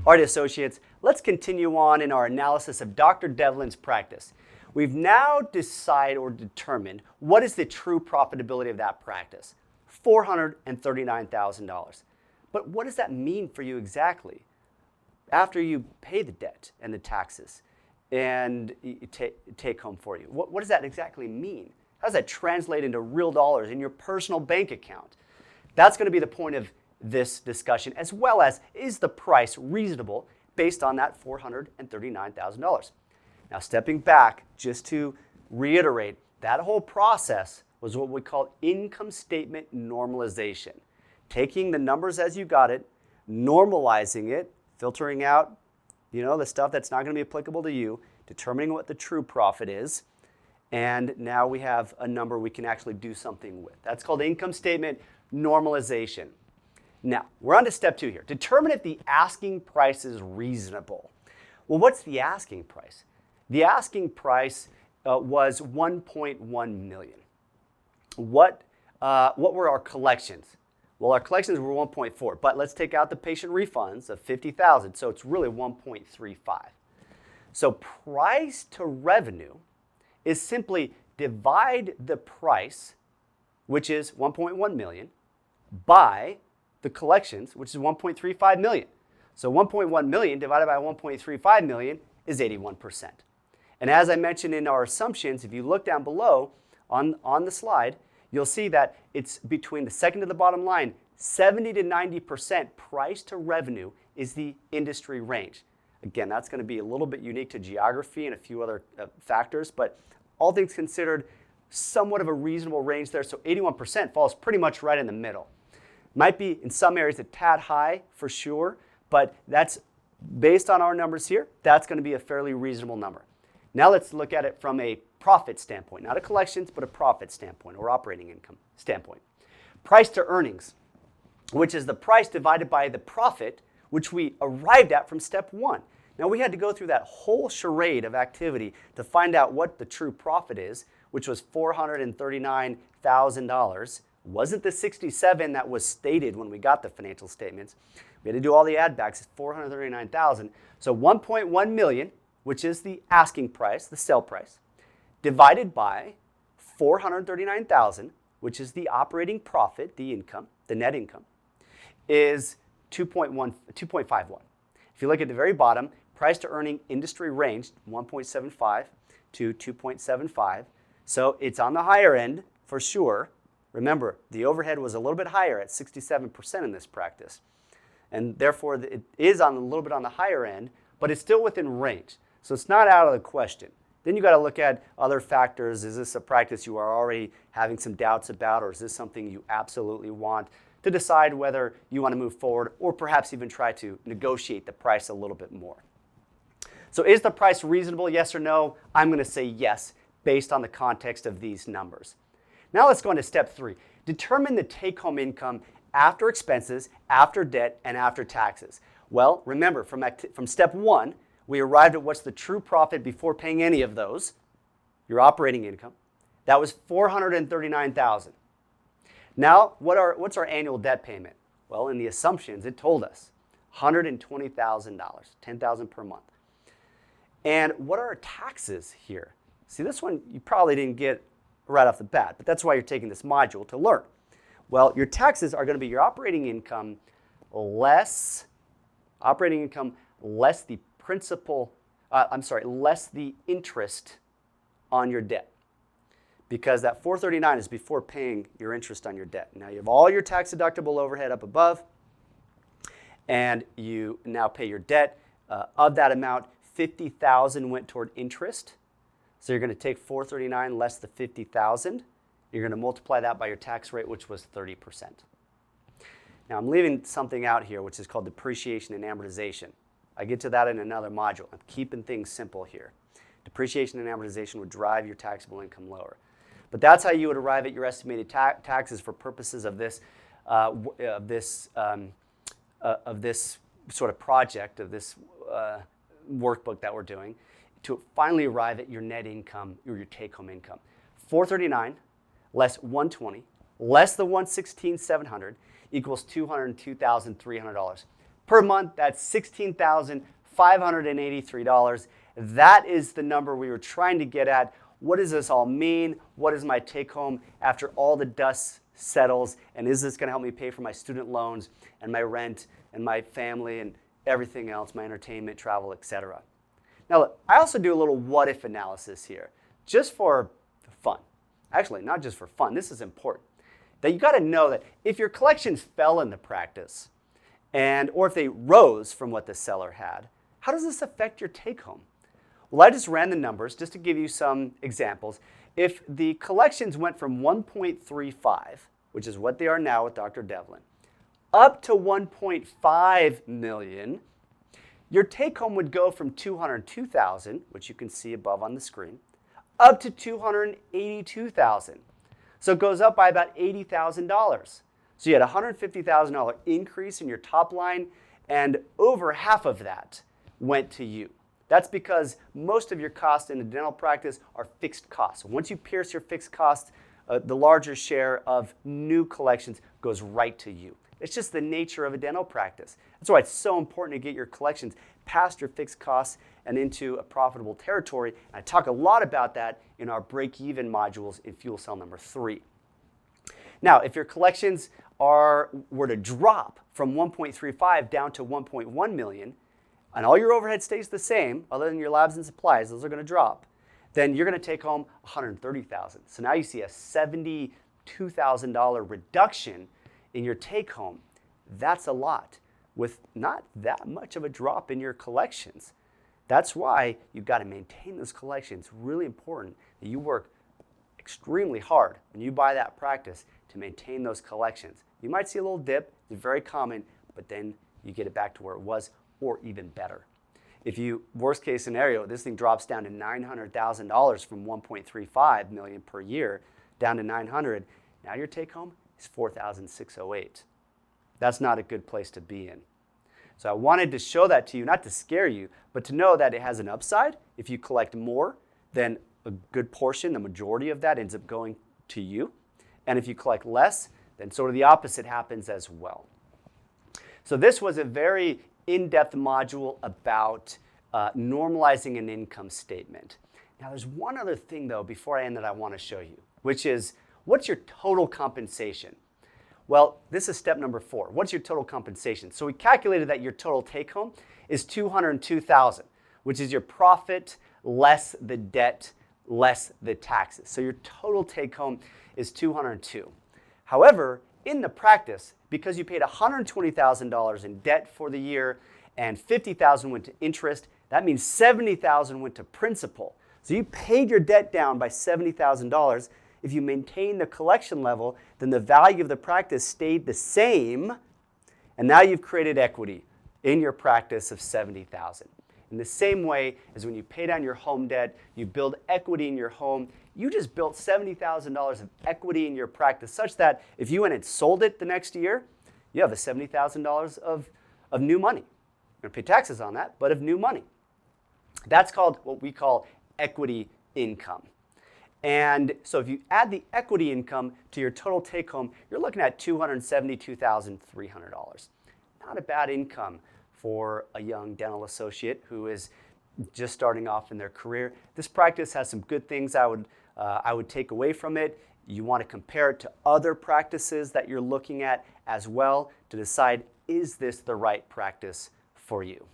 All right, associates, let's continue on in our analysis of Dr. Devlin's practice. We've now decided or determined what is the true profitability of that practice, $439,000. But what does that mean for you exactly after you pay the debt and the taxes and take home for you? What does that exactly mean? How does that translate into real dollars in your personal bank account? That's going to be the point of this discussion, as well as, is the price reasonable based on that $439,000? Now, stepping back, just to reiterate, that whole process was what we call income statement normalization. Taking the numbers as you got it, normalizing it, filtering out, the stuff that's not going to be applicable to you, determining what the true profit is, and now we have a number we can actually do something with. That's called income statement normalization. Now, we're on to step 2 here. Determine if the asking price is reasonable. Well, what's the asking price? The asking price was $1.1 million. What were our collections? Well, our collections were 1.4, but let's take out the patient refunds of $50,000, so it's really 1.35. So price to revenue is simply divide the price, which is 1.1 million, by the collections, which is 1.35 million. So 1.1 million divided by 1.35 million is 81%. And as I mentioned in our assumptions, if you look down below on the slide, you'll see that it's between the second to the bottom line, 70 to 90% price to revenue is the industry range. Again, that's going to be a little bit unique to geography and a few other factors, but all things considered, somewhat of a reasonable range there. So 81% falls pretty much right in the middle. Might be in some areas a tad high for sure, but that's based on our numbers here, that's going to be a fairly reasonable number. Now let's look at it from a profit standpoint, not a collections, but a profit standpoint or operating income standpoint. Price to earnings, which is the price divided by the profit, which we arrived at from step 1. Now we had to go through that whole charade of activity to find out what the true profit is, which was $439,000. Wasn't the 67 that was stated when we got the financial statements. We had to do all the add backs, $439,000. So 1.1 million, which is the asking price, the sale price, divided by 439,000, which is the operating profit, the income, the net income, is 2.51. If you look at the very bottom, price to earning industry range, 1.75 to 2.75. So it's on the higher end for sure. Remember, the overhead was a little bit higher at 67% in this practice. And therefore, it is a little bit on the higher end, but it's still within range. So it's not out of the question. Then you got to look at other factors. Is this a practice you are already having some doubts about, or is this something you absolutely want, to decide whether you want to move forward or perhaps even try to negotiate the price a little bit more. So is the price reasonable, yes or no? I'm going to say yes, based on the context of these numbers. Now let's go into step 3. Determine the take-home income after expenses, after debt, and after taxes. Well, remember, from step 1, we arrived at what's the true profit before paying any of those, your operating income. That was $439,000. Now, what's our annual debt payment? Well, in the assumptions, it told us $120,000, $10,000 per month. And what are our taxes here? See, this one you probably didn't get right off the bat, but that's why you're taking this module to learn. Well, your taxes are going to be your operating income less the principal, less the interest on your debt. Because that $439 is before paying your interest on your debt. Now you have all your tax deductible overhead up above, and you now pay your debt. Of that amount, $50,000 went toward interest. So you're going to take $439 less the $50,000. You're going to multiply that by your tax rate, which was 30%. Now I'm leaving something out here, which is called depreciation and amortization. I get to that in another module. I'm keeping things simple here. Depreciation and amortization would drive your taxable income lower. But that's how you would arrive at your estimated taxes for purposes of this sort of project, of this workbook that we're doing, to finally arrive at your net income or your take-home income. $439 less $120 less the $116,700 equals $202,300. Per month, that's $16,583. That is the number we were trying to get at. What does this all mean? What is my take home after all the dust settles? And is this going to help me pay for my student loans and my rent and my family and everything else, my entertainment, travel, etc.? Now, look, I also do a little what if analysis here, just for fun. Actually, not just for fun. This is important. That you got to know that if your collections fell in the practice, or if they rose from what the seller had, how does this affect your take home? Well, I just ran the numbers just to give you some examples. If the collections went from 1.35, which is what they are now with Dr. Devlin, up to 1.5 million, your take home would go from 202,000, which you can see above on the screen, up to 282,000. So it goes up by about $80,000. So you had a $150,000 increase in your top line, and over half of that went to you. That's because most of your costs in a dental practice are fixed costs. Once you pierce your fixed costs, the larger share of new collections goes right to you. It's just the nature of a dental practice. That's why it's so important to get your collections past your fixed costs and into a profitable territory. And I talk a lot about that in our break-even modules in Fuel Cell number 3. Now, if your collections were to drop from 1.35 down to 1.1 million, and all your overhead stays the same, other than your labs and supplies, those are going to drop, then you're going to take home $130,000. So now you see a $72,000 reduction in your take home. That's a lot with not that much of a drop in your collections. That's why you've got to maintain those collections. It's really important that you work extremely hard when you buy that practice to maintain those collections. You might see a little dip, it's very common, but then you get it back to where it was or even better. If you, worst case scenario, this thing drops down to $900,000 from 1.35 million per year down to 900, now your take home is 4,608. That's not a good place to be in. So I wanted to show that to you, not to scare you, but to know that it has an upside. If you collect more, then a good portion, the majority of that ends up going to you. And if you collect less, then sort of the opposite happens as well. So this was a very in-depth module about normalizing an income statement. Now there's one other thing though before I end that I want to show you, which is what's your total compensation? Well, this is step number 4. What's your total compensation? So we calculated that your total take home is $202,000, which is your profit less the debt less the taxes. So your total take home is $202,000. However, in the practice, because you paid $120,000 in debt for the year and $50,000 went to interest, that means $70,000 went to principal. So you paid your debt down by $70,000. If you maintain the collection level, then the value of the practice stayed the same, and now you've created equity in your practice of $70,000. In the same way as when you pay down your home debt, you build equity in your home, you just built $70,000 of equity in your practice such that if you went and sold it the next year, you have a $70,000 of new money. You're going to pay taxes on that, but of new money. That's called what we call equity income. And so if you add the equity income to your total take home, you're looking at $272,300. Not a bad income for a young dental associate who is just starting off in their career. This practice has some good things I would take away from it. You want to compare it to other practices that you're looking at as well to decide, is this the right practice for you?